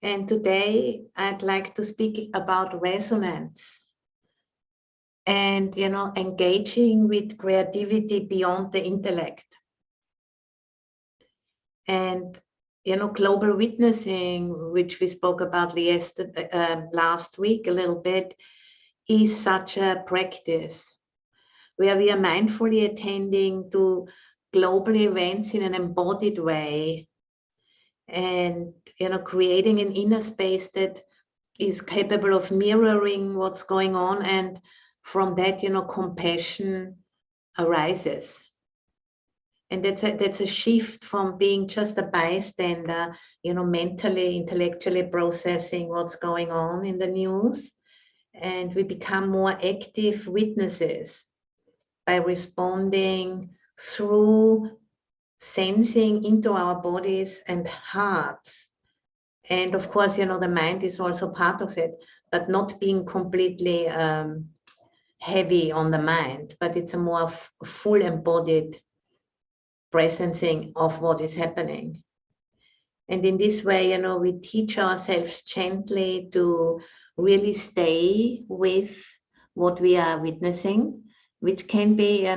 And today I'd like to speak about resonance and, engaging with creativity beyond the intellect. And, global witnessing, which we spoke about last week a little bit, is such a practice where we are mindfully attending to global events in an embodied way and, creating an inner space that is capable of mirroring what's going on, and from that, compassion arises. And that's a shift from being just a bystander, mentally, intellectually processing what's going on in the news, and we become more active witnesses by responding through sensing into our bodies and hearts. And of course, the mind is also part of it, but not being completely heavy on the mind, but it's a more full embodied presencing of what is happening. And in this way, we teach ourselves gently to really stay with what we are witnessing, which can be,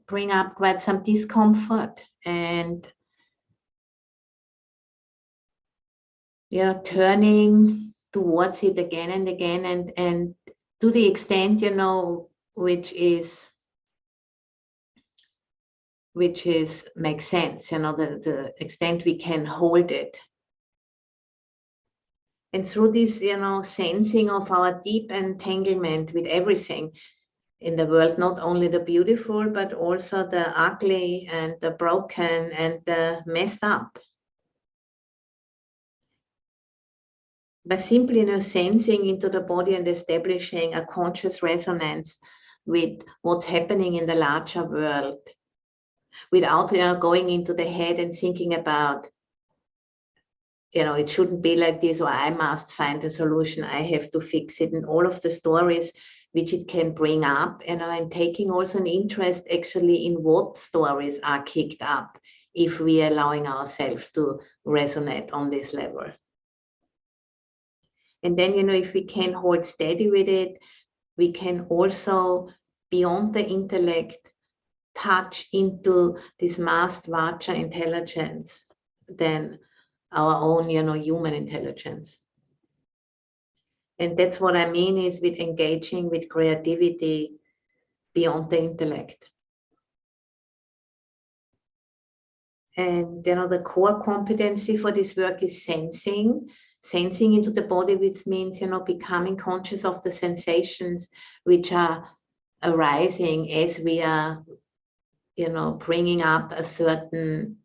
bring up quite some discomfort and turning towards it again and again, and to the extent, which makes sense, the extent we can hold it. And through this, sensing of our deep entanglement with everything in the world, not only the beautiful, but also the ugly and the broken and the messed up. By simply, sensing into the body and establishing a conscious resonance with what's happening in the larger world, without going into the head and thinking about, it shouldn't be like this, or I must find a solution, I have to fix it, and all of the stories which it can bring up, and taking also an interest actually in what stories are kicked up if we are allowing ourselves to resonate on this level. And then, if we can hold steady with it, we can also, beyond the intellect, touch into this much larger intelligence than our own, human intelligence. And that's what I mean is with engaging with creativity beyond the intellect. And, the core competency for this work is sensing into the body, which means, becoming conscious of the sensations which are arising as we are, bringing up a certain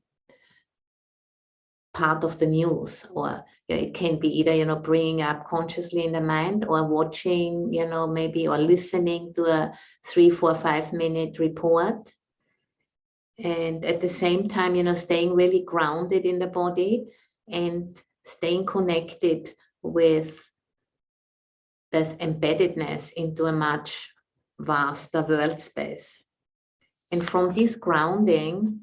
part of the news, or it can be either, bringing up consciously in the mind, or watching, maybe, or listening to a 3, 4, 5 minute report. And at the same time, staying really grounded in the body and staying connected with this embeddedness into a much vaster world space. And from this grounding,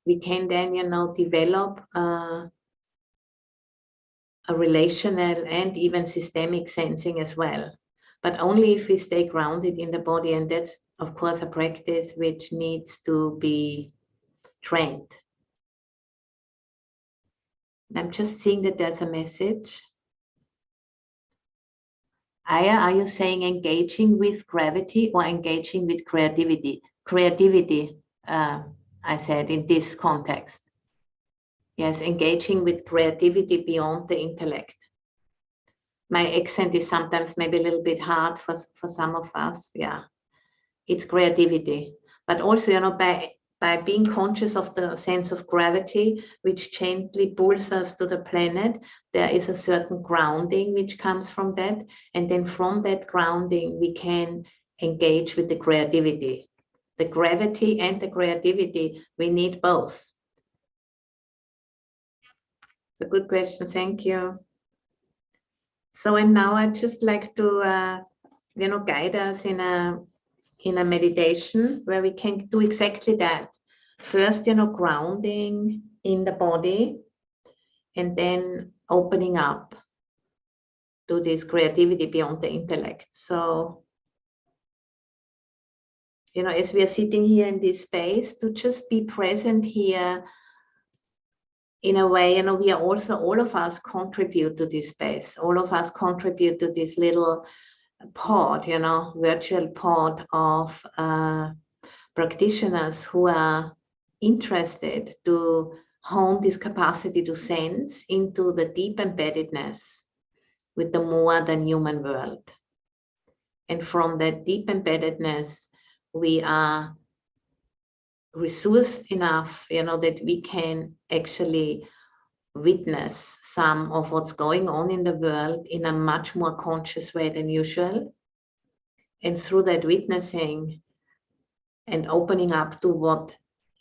we can then, develop a relational and even systemic sensing as well. But only if we stay grounded in the body, and that's, of course, a practice which needs to be trained. I'm just seeing that there's a message. Aya, are you saying engaging with gravity or engaging with creativity? Creativity, I said, in this context. Yes, engaging with creativity beyond the intellect. My accent is sometimes maybe a little bit hard for some of us. Yeah, it's creativity. But also, by being conscious of the sense of gravity, which gently pulls us to the planet, there is a certain grounding which comes from that. And then from that grounding, we can engage with the creativity. The gravity and the creativity, we need both. It's a good question, thank you. So, and now I'd just like to, guide us in a meditation where we can do exactly that. First, grounding in the body, and then opening up to this creativity beyond the intellect. So, as we are sitting here in this space, to just be present here in a way, we are also, all of us contribute to this space. All of us contribute to this little pod, virtual pod of practitioners who are interested to hone this capacity to sense into the deep embeddedness with the more than human world. And from that deep embeddedness, we are resourced enough, that we can actually witness some of what's going on in the world in a much more conscious way than usual. And through that witnessing and opening up to what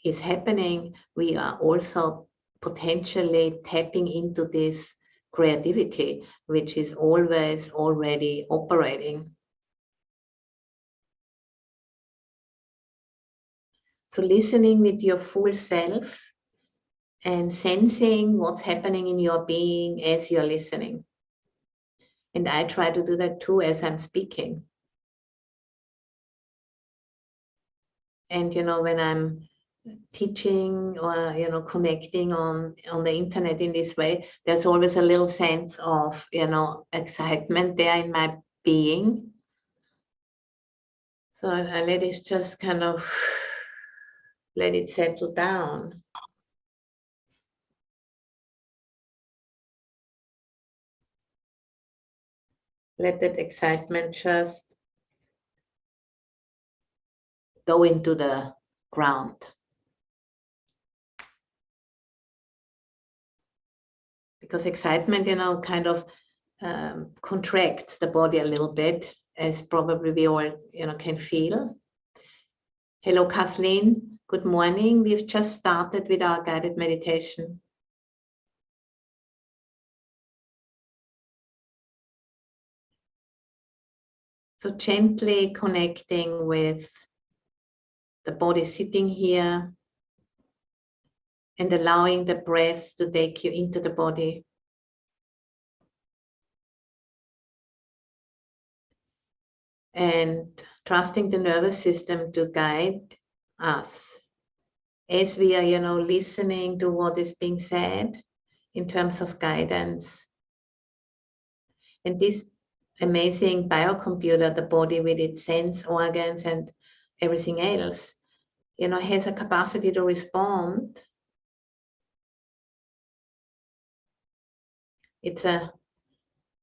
is happening, we are also potentially tapping into this creativity, which is always already operating. So listening with your full self and sensing what's happening in your being as you're listening. And I try to do that too as I'm speaking. And, when I'm teaching or, connecting on the internet in this way, there's always a little sense of, excitement there in my being. So I let it just kind of, let it settle down. Let that excitement just go into the ground. Because excitement, kind of contracts the body a little bit, as probably we all, can feel. Hello, Kathleen. Good morning. We've just started with our guided meditation. So gently connecting with the body sitting here and allowing the breath to take you into the body. And trusting the nervous system to guide us as we are, listening to what is being said in terms of guidance. And this amazing biocomputer, the body with its sense organs and everything else, has a capacity to respond. It's a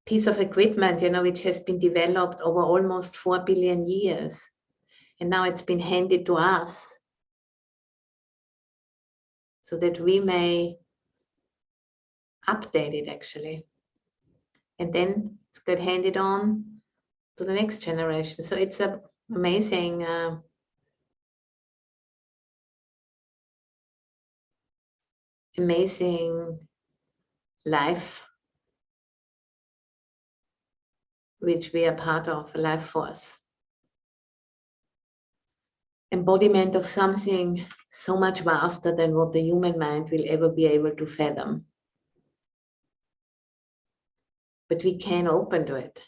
piece of equipment, which has been developed over almost 4 billion years. And now it's been handed to us so that we may update it actually. And then it's got handed on to the next generation. So it's an amazing amazing life which we are part of, a life force. Embodiment of something so much vaster than what the human mind will ever be able to fathom. But we can open to it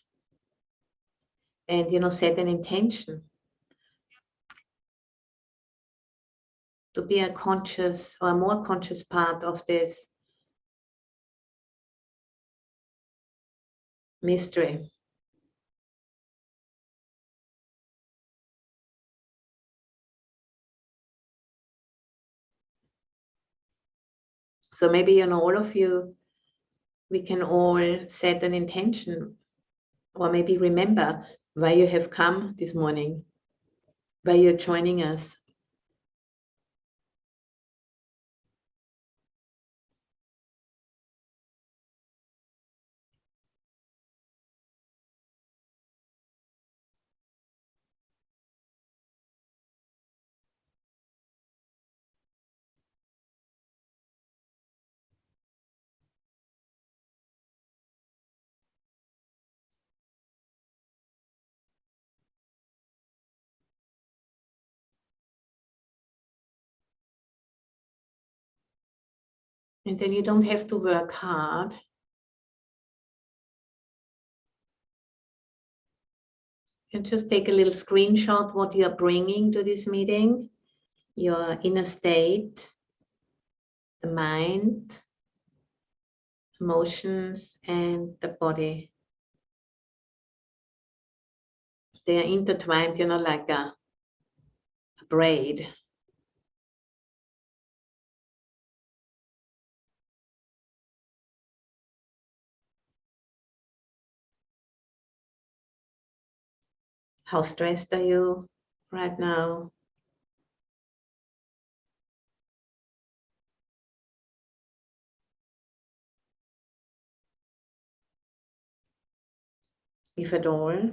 and, set an intention to be a conscious or a more conscious part of this mystery. So maybe, all of you, we can all set an intention or maybe remember why you have come this morning, why you're joining us. And then you don't have to work hard. And just take a little screenshot what you are bringing to this meeting, your inner state, the mind, emotions, and the body. They are intertwined, like a braid. How stressed are you right now? If at all.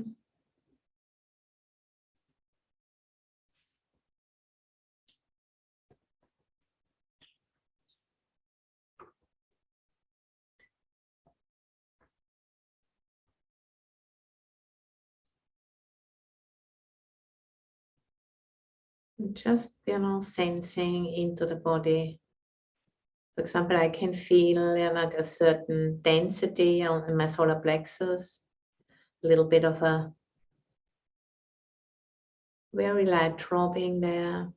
Just, sensing into the body. For example, I can feel like a certain density in my solar plexus, a little bit of a very light throbbing there.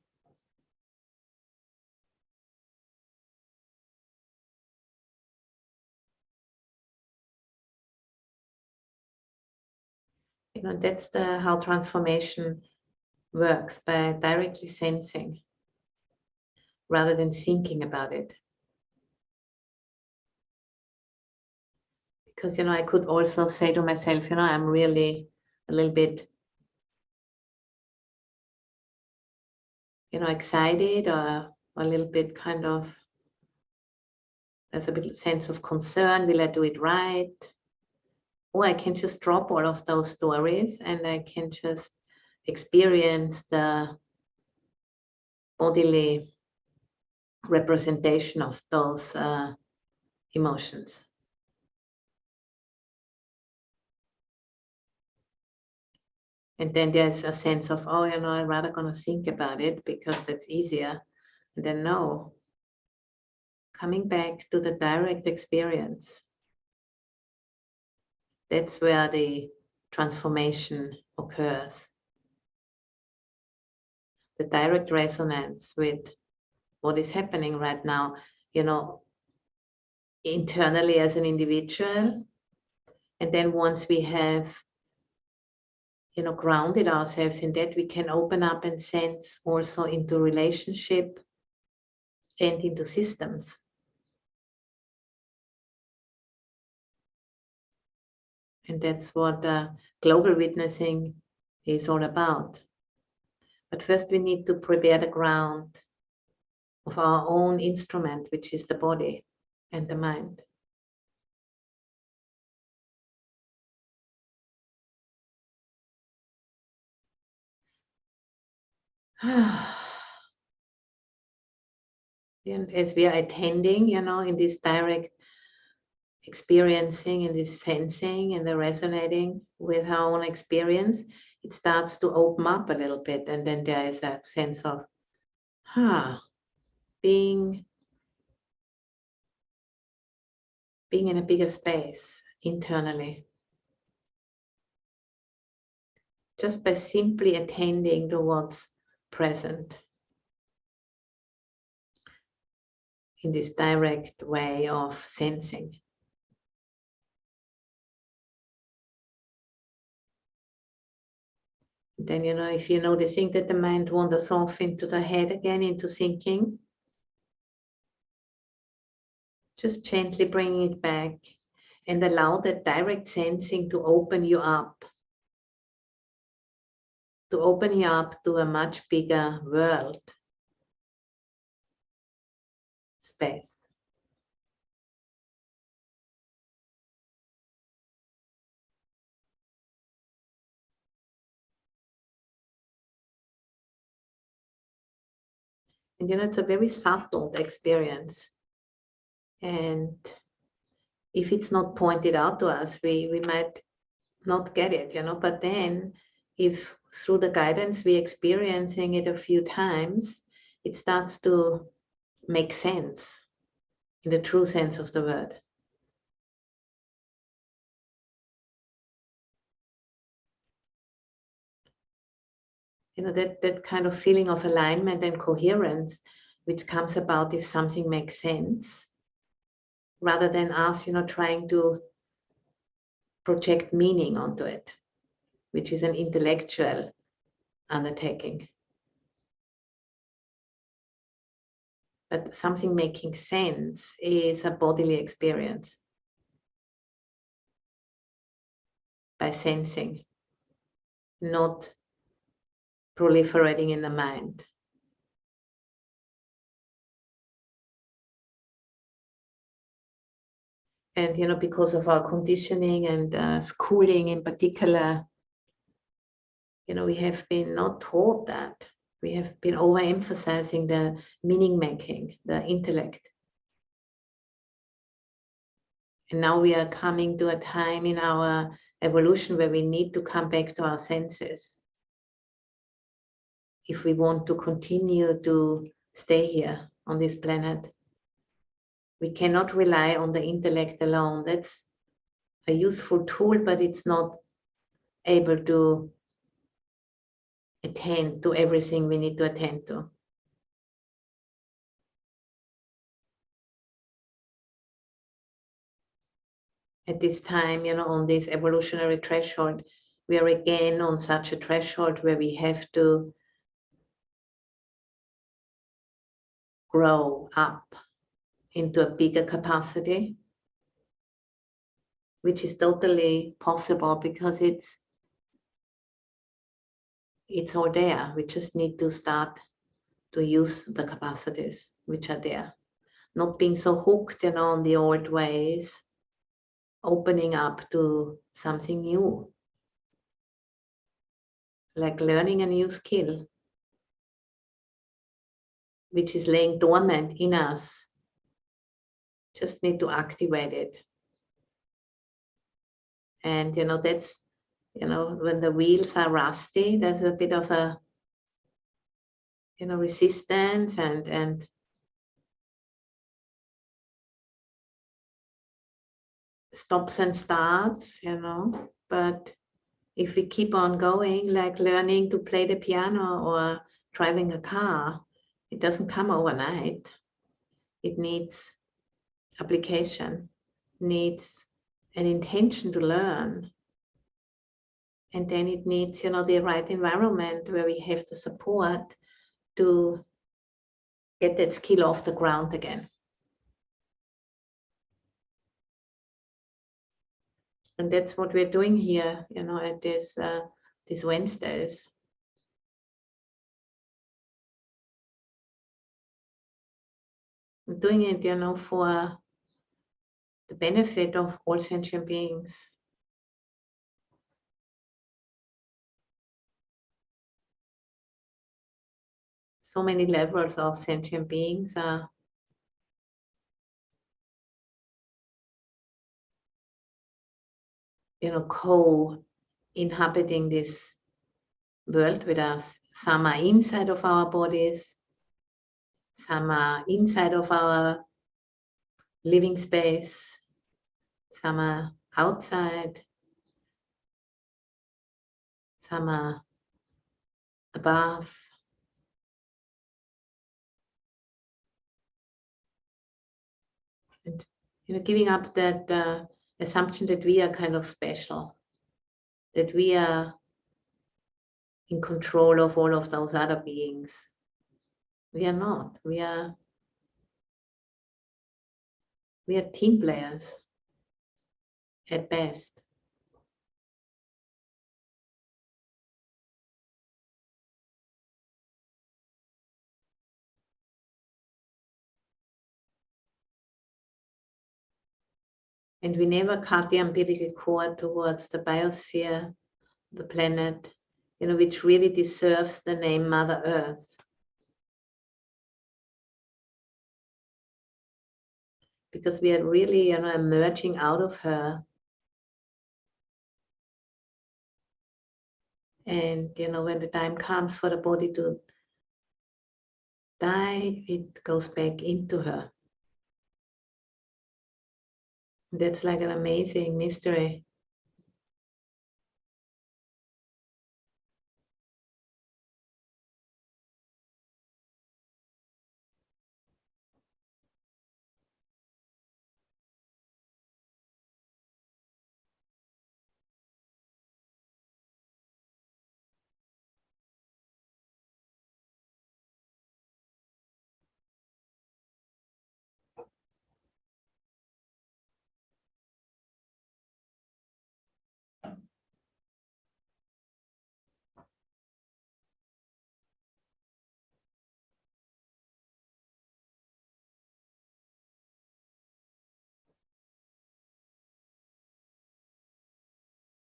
That's how transformation works, by directly sensing rather than thinking about it. Because, I could also say to myself, I'm really a little bit, excited or a little bit kind of, there's a bit sense of concern. Will I do it right? Or I can just drop all of those stories and I can just experience the bodily representation of those emotions. And then there's a sense of, I'd rather gonna think about it because that's easier. And then no, coming back to the direct experience. That's where the transformation occurs. The direct resonance with what is happening right now, internally as an individual. And then once we have, grounded ourselves in that, we can open up and sense also into relationship and into systems. And that's what global witnessing is all about. But first we need to prepare the ground of our own instrument, which is the body and the mind. And as we are attending, in this direct experiencing and this sensing and the resonating with our own experience, it starts to open up a little bit. And then there is that sense of, being in a bigger space internally. Just by simply attending to what's present in this direct way of sensing. Then, if you're noticing that the mind wanders off into the head again, into thinking, just gently bring it back and allow that direct sensing to open you up. To open you up to a much bigger world, space. And it's a very subtle experience. And if it's not pointed out to us, we might not get it, but then if through the guidance we're experiencing it a few times, it starts to make sense in the true sense of the word. That kind of feeling of alignment and coherence, which comes about if something makes sense, rather than us, trying to project meaning onto it, which is an intellectual undertaking. But something making sense is a bodily experience by sensing, not proliferating in the mind. And because of our conditioning and schooling in particular, we have been not taught that. We have been overemphasizing the meaning making, the intellect. And now we are coming to a time in our evolution where we need to come back to our senses if we want to continue to stay here on this planet. We cannot rely on the intellect alone. That's a useful tool, but it's not able to attend to everything we need to attend to. At this time, on this evolutionary threshold, we are again on such a threshold where we have to grow up into a bigger capacity, which is totally possible because it's all there. We just need to start to use the capacities which are there. Not being so hooked on the old ways, opening up to something new, like learning a new skill, which is laying dormant in us. Just need to activate it. And that's when the wheels are rusty, there's a bit of a resistance and stops and starts, but if we keep on going, like learning to play the piano or driving a car, it doesn't come overnight. It needs application, needs an intention to learn. And then it needs, the right environment where we have the support to get that skill off the ground again. And that's what we're doing here, at these Wednesdays. I'm doing it, for the benefit of all sentient beings. So many levels of sentient beings are co-inhabiting this world with us. Some are inside of our bodies, some are inside of our living space, some are outside, some are above. And giving up that assumption that we are kind of special, that we are in control of all of those other beings. We are not. We are team players at best. And we never cut the umbilical cord towards the biosphere, the planet, which really deserves the name Mother Earth. Because we are really, emerging out of her. And, when the time comes for the body to die, it goes back into her. That's like an amazing mystery.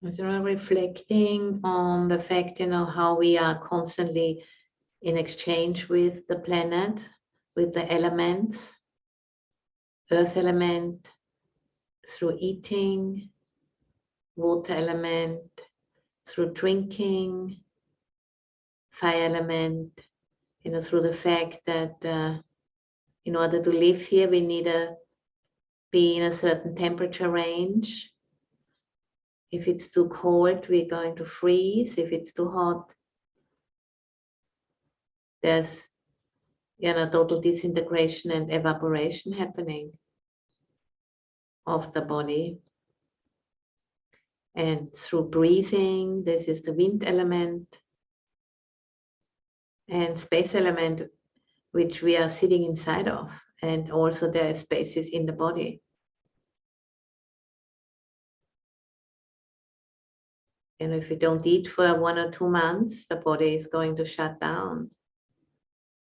Reflecting on the fact, how we are constantly in exchange with the planet, with the elements, earth element through eating, water element through drinking, fire element, through the fact that in order to live here, we need to be in a certain temperature range. If it's too cold, we're going to freeze. If it's too hot, there's total disintegration and evaporation happening of the body. And through breathing, this is the wind element and space element, which we are sitting inside of. And also there are spaces in the body. And if we don't eat for 1 or 2 months, the body is going to shut down.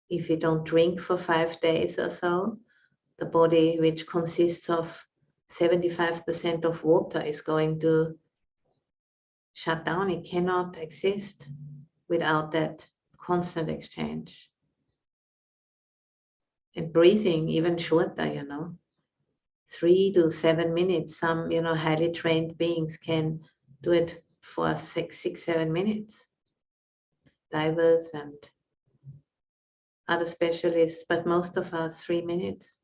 If you don't drink for 5 days or so, the body, which consists of 75% of water, is going to shut down. It cannot exist without that constant exchange. And breathing, even shorter, 3 to 7 minutes. Some, highly trained beings can do it for 6, 7 minutes. Divers and other specialists, but most of us 3 minutes.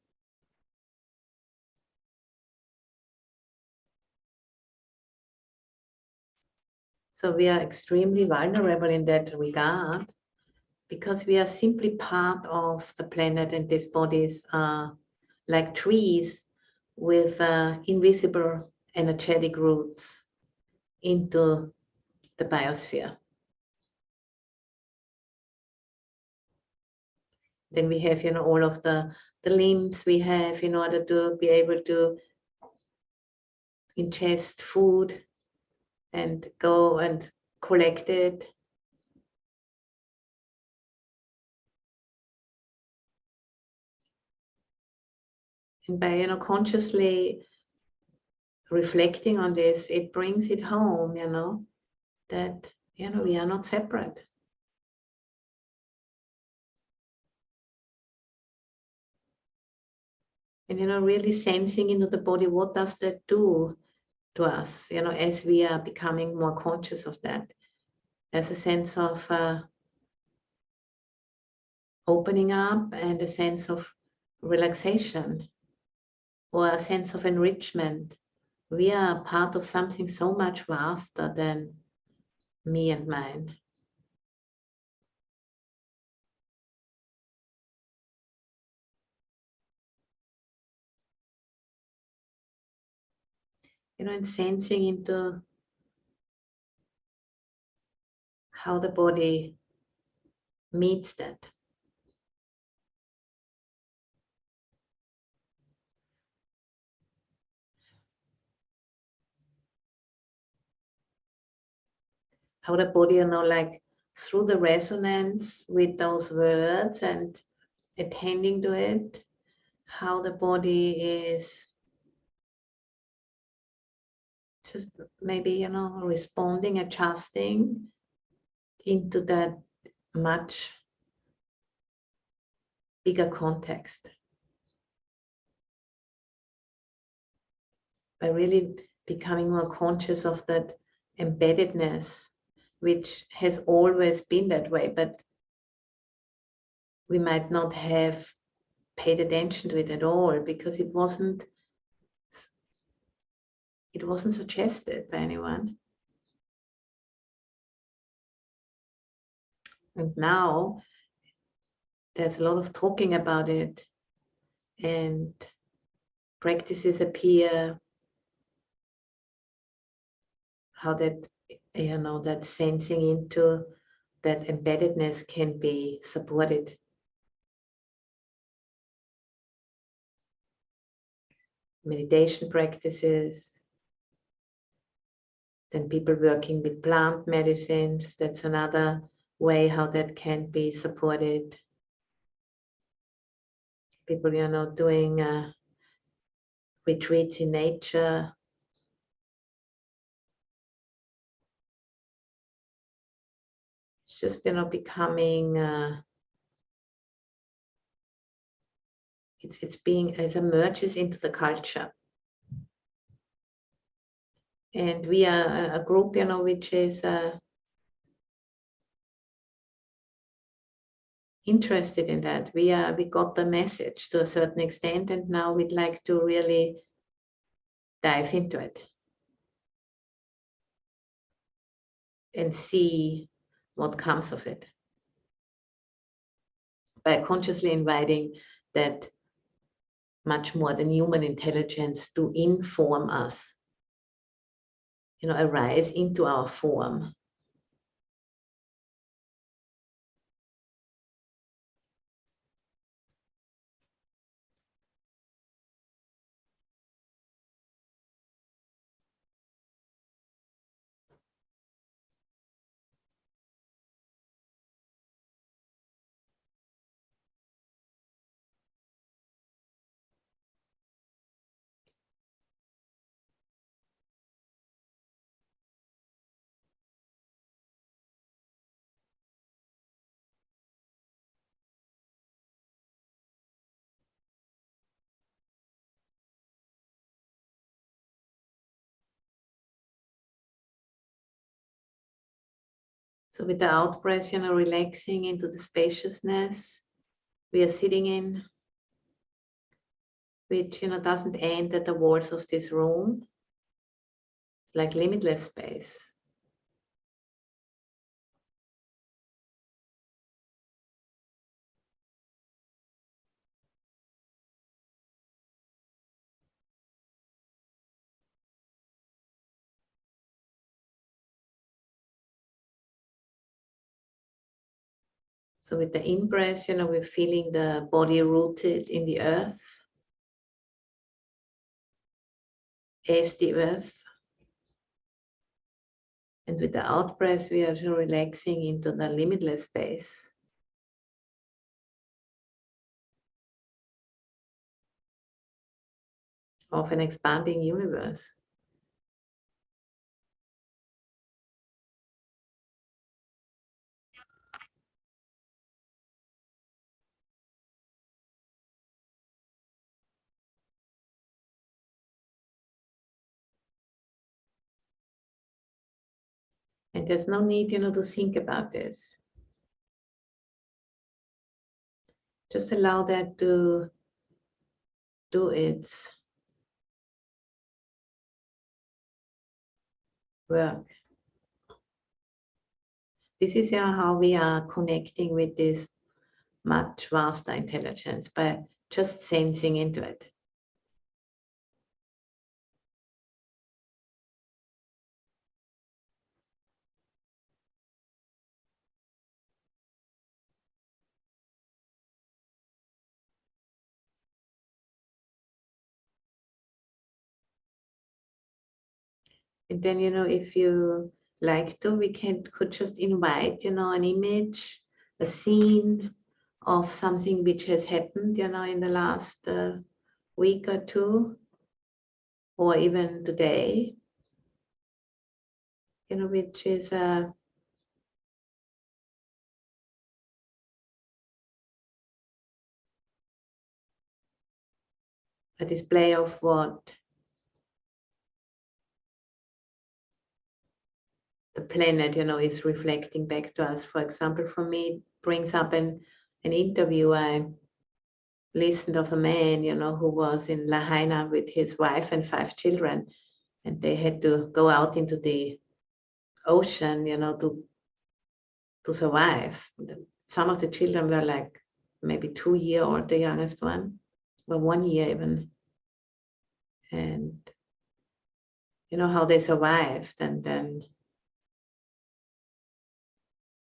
So we are extremely vulnerable in that regard because we are simply part of the planet, and these bodies are like trees with invisible energetic roots into the biosphere. Then we have, all of the limbs we have in order to be able to ingest food and go and collect it. And by, consciously reflecting on this, it brings it home, that, we are not separate. And, really sensing into the body, what does that do to us, as we are becoming more conscious of that. There's a sense of opening up and a sense of relaxation or a sense of enrichment. We are part of something so much vaster than me and mine. And sensing into how the body meets that. How the body, like through the resonance with those words and attending to it, how the body is just maybe, responding, adjusting into that much bigger context. By really becoming more conscious of that embeddedness, which has always been that way, but we might not have paid attention to it at all because it wasn't it wasn't suggested by anyone. And now there's a lot of talking about it, and practices appear, how that, that sensing into that embeddedness can be supported. Meditation practices, then people working with plant medicines, that's another way how that can be supported. People, doing retreats in nature. It's just, becoming, it's being, as emerges into the culture. And we are a group, which is interested in that. We got the message to a certain extent, and now we'd like to really dive into it and see what comes of it, by consciously inviting that much more than human intelligence to inform us, arise into our form. So with the out breath, relaxing into the spaciousness we are sitting in, which, doesn't end at the walls of this room. It's like limitless space. So with the in-breath, we're feeling the body rooted in the earth, as the earth. And with the out-breath, we are relaxing into the limitless space. Of an expanding universe. And there's no need, to think about this. Just allow that to do its work. This is how we are connecting with this much vaster intelligence, by just sensing into it. And then, if you like to, we could just invite, an image, a scene of something which has happened, in the last week or two, or even today, which is a display of what the planet, is reflecting back to us. For example, for me, it brings up an interview I listened of a man, who was in Lahaina with his wife and 5 children. and they had to go out into the ocean, to survive. Some of the children were like maybe 2 years old, the youngest one, or 1 year even. And how they survived, and then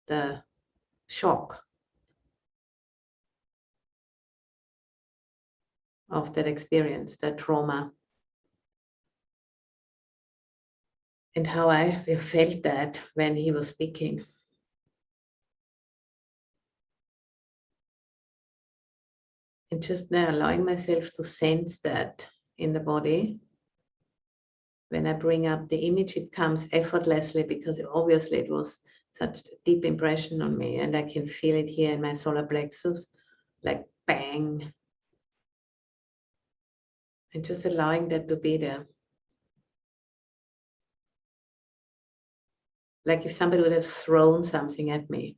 the shock of that experience, that trauma. And how I felt that when he was speaking. And just now allowing myself to sense that in the body. When I bring up the image, it comes effortlessly because obviously it was such a deep impression on me, and I can feel it here in my solar plexus, like bang. And just allowing that to be there. Like if somebody would have thrown something at me.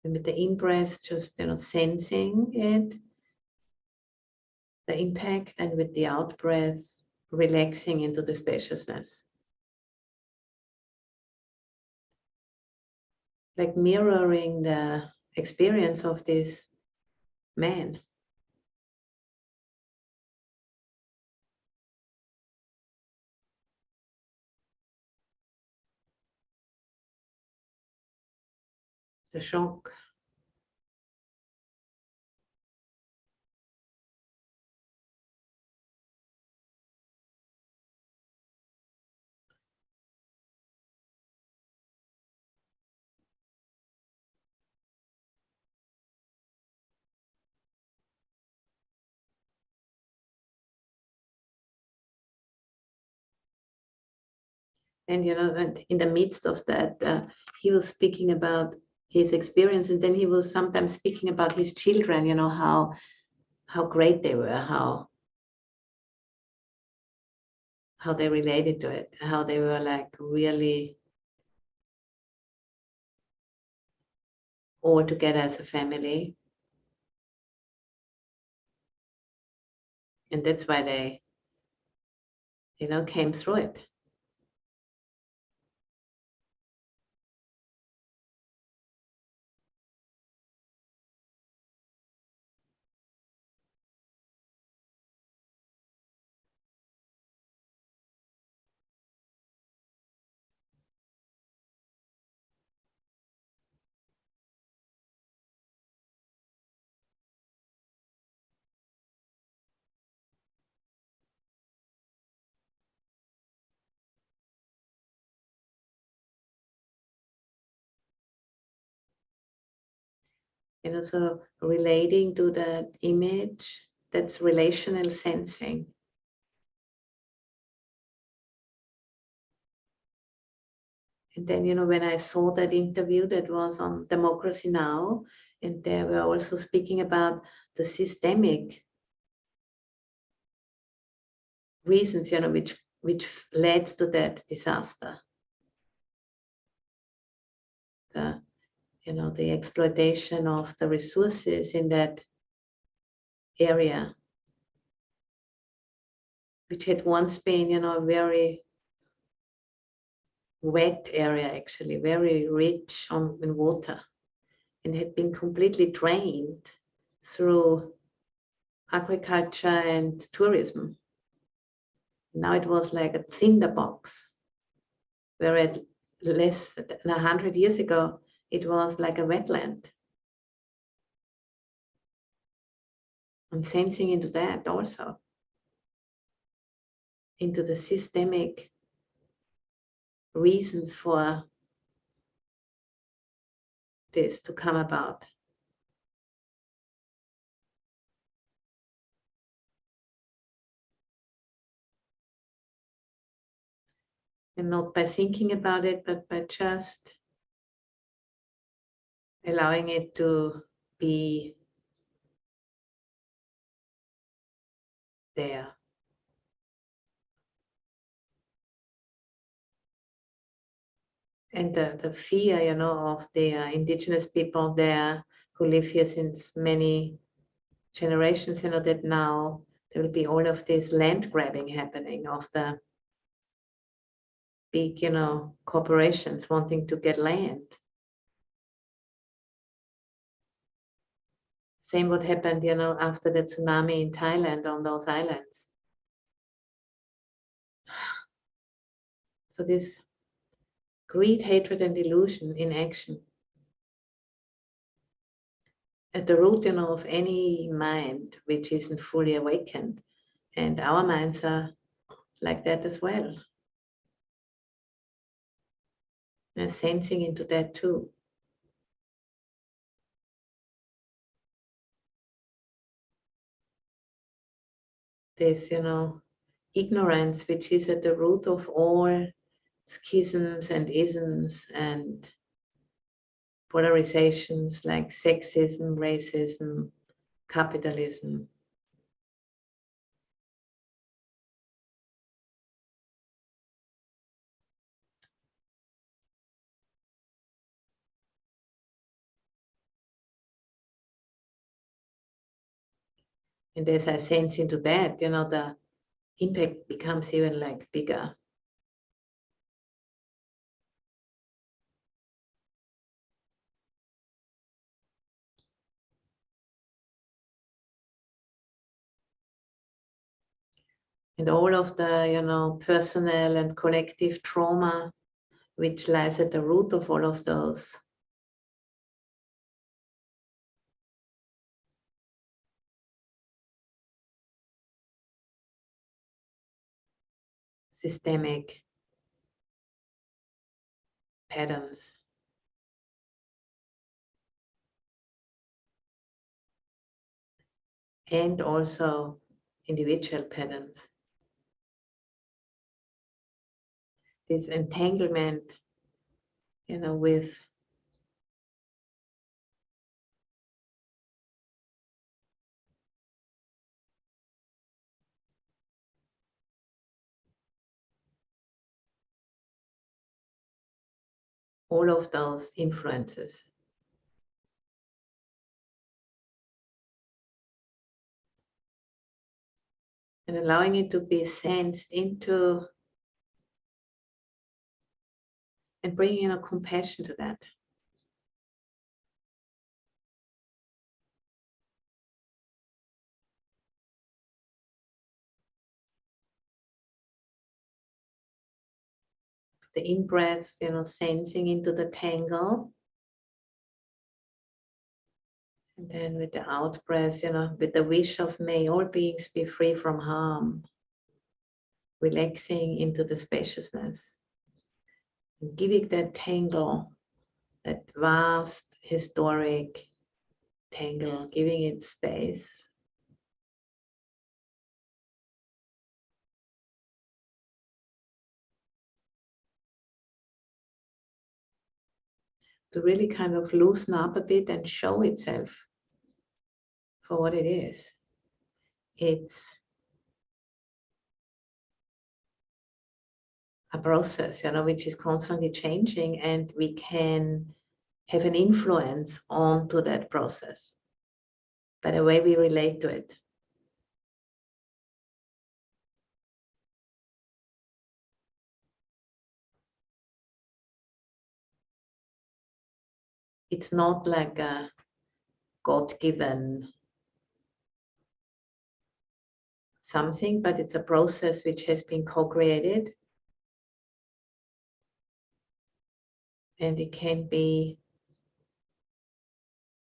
And with the in-breath, just sensing it, the impact, and with the out-breath, relaxing into the spaciousness. Like mirroring the experience of this man. The shock. And and in the midst of that, he was speaking about his experience, and then he was sometimes speaking about his children. How great they were, how they related to it, how they were like really all together as a family, and that's why they, came through it. So relating to that image, that's relational sensing. And then, when I saw that interview that was on Democracy Now, and they were also speaking about the systemic reasons, which led to that disaster. The exploitation of the resources in that area, which had once been, a very wet area, actually, very rich in water, and had been completely drained through agriculture and tourism. Now it was like a tinderbox, where less than 100 years ago, it was like a wetland. And sensing into that also, into the systemic reasons for this to come about. And not by thinking about it, but by just allowing it to be there. And the fear, of the indigenous people there who live here since many generations, that now there will be all of this land grabbing happening of the big, corporations wanting to get land. Same what happened, after the tsunami in Thailand on those islands. So this greed, hatred, and delusion in action. At the root, of any mind which isn't fully awakened. And our minds are like that as well. And sensing into that too. This, ignorance which is at the root of all schisms and isms and polarizations like sexism, racism, capitalism. And as I sense into that, the impact becomes even like bigger. And all of the, personal and collective trauma which lies at the root of all of those. Systemic patterns. And also individual patterns. This entanglement, with all of those influences. And allowing it to be sensed into and bringing compassion to that. The in-breath, sensing into the tangle. And then with the out-breath, with the wish of may all beings be free from harm. Relaxing into the spaciousness. And giving that tangle, that vast, historic tangle, giving it space. To really kind of loosen up a bit and show itself for what it is. It's a process, which is constantly changing, and we can have an influence onto that process by the way we relate to it. It's not like a God-given something, but it's a process which has been co-created, and it can be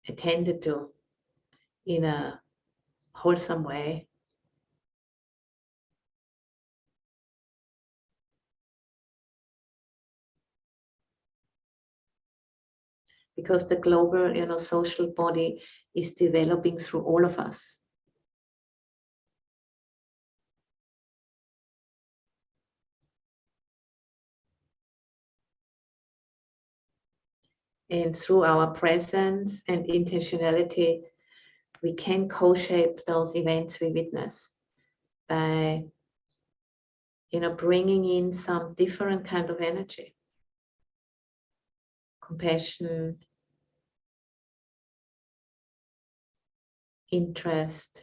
attended to in a wholesome way. Because the global, social body is developing through all of us. And through our presence and intentionality, we can co-shape those events we witness by, bringing in some different kind of energy. Compassion, interest,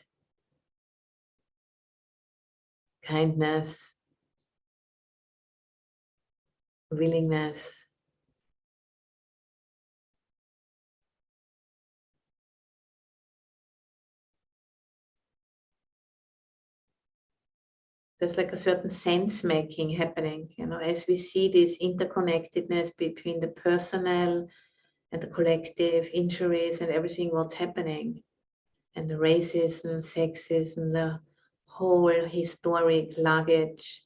kindness, willingness. There's like a certain sense making happening, as we see this interconnectedness between the personal and the collective, injuries and everything what's happening, and the racism, sexism, the whole historic luggage.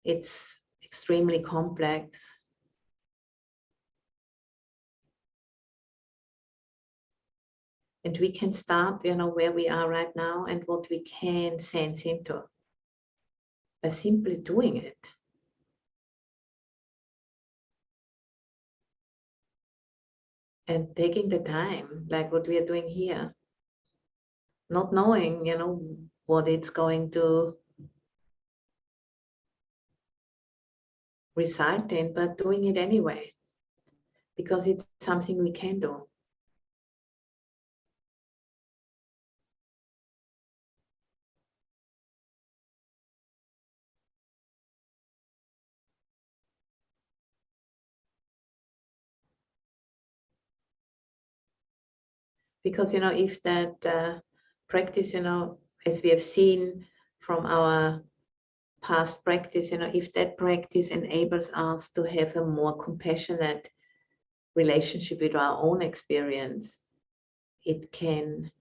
It's extremely complex. And we can start, where we are right now and what we can sense into by simply doing it. And taking the time, like what we are doing here. Not knowing, what it's going to result in, but doing it anyway, because it's something we can do. Because, if that practice, as we have seen from our past practice, if that practice enables us to have a more compassionate relationship with our own experience, it can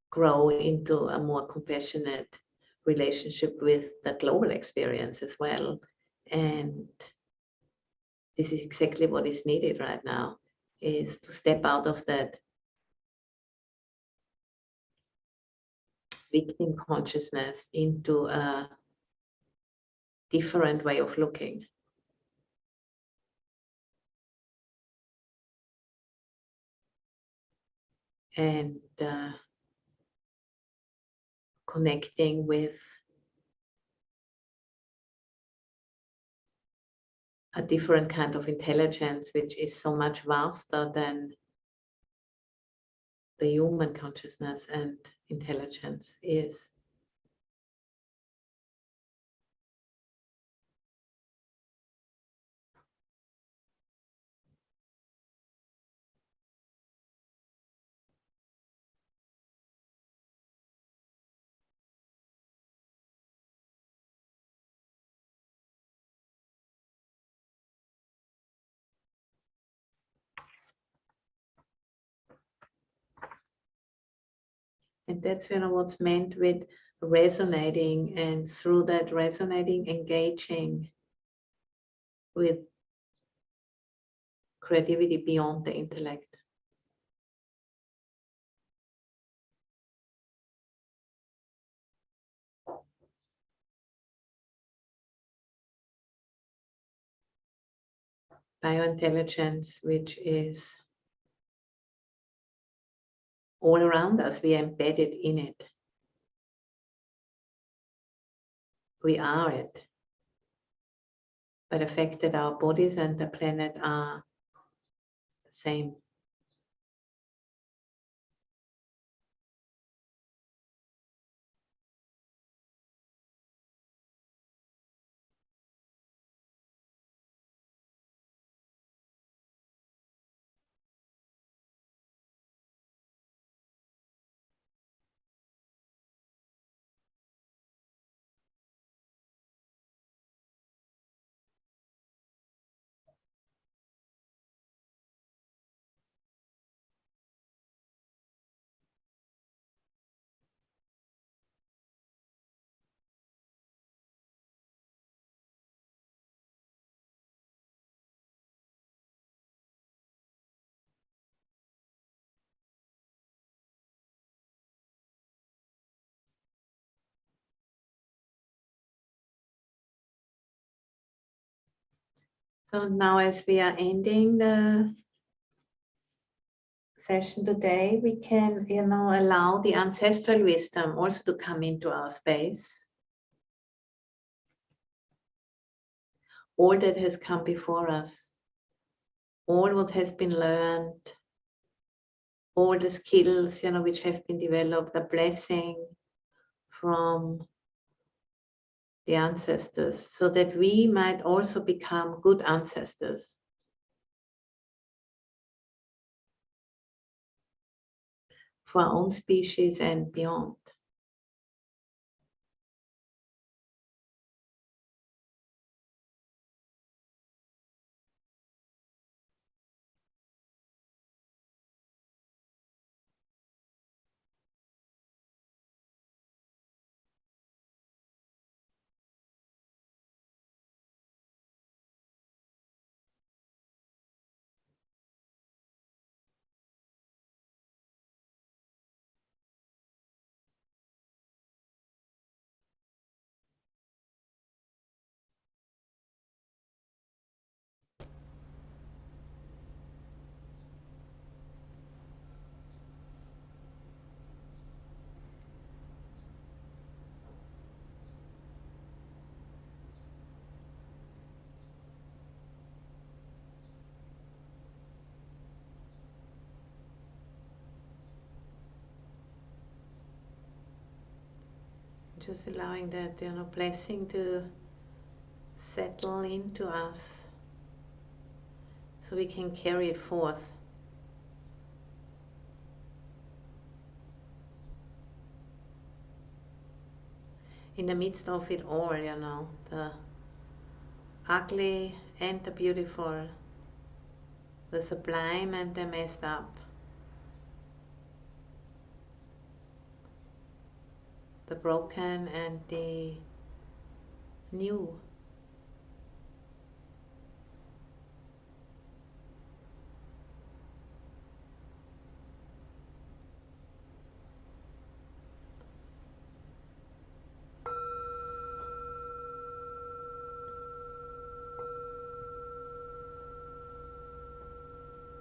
grow into a more compassionate relationship with the global experience as well. And this is exactly what is needed right now, is to step out of that victim consciousness into a different way of looking. And connecting with a different kind of intelligence, which is so much vaster than the human consciousness and intelligence is. And that's what's meant with resonating, and through that resonating, engaging with creativity beyond the intellect. Biointelligence, which is all around us, we are embedded in it. We are it. But the fact that our bodies and the planet are the same. So now, as we are ending the session today, we can, allow the ancestral wisdom also to come into our space. All that has come before us, all what has been learned, all the skills, which have been developed, a blessing from the ancestors, so that we might also become good ancestors for our own species and beyond. Just allowing that blessing to settle into us so we can carry it forth. In the midst of it all, the ugly and the beautiful, the sublime and the messed up, the broken and the new.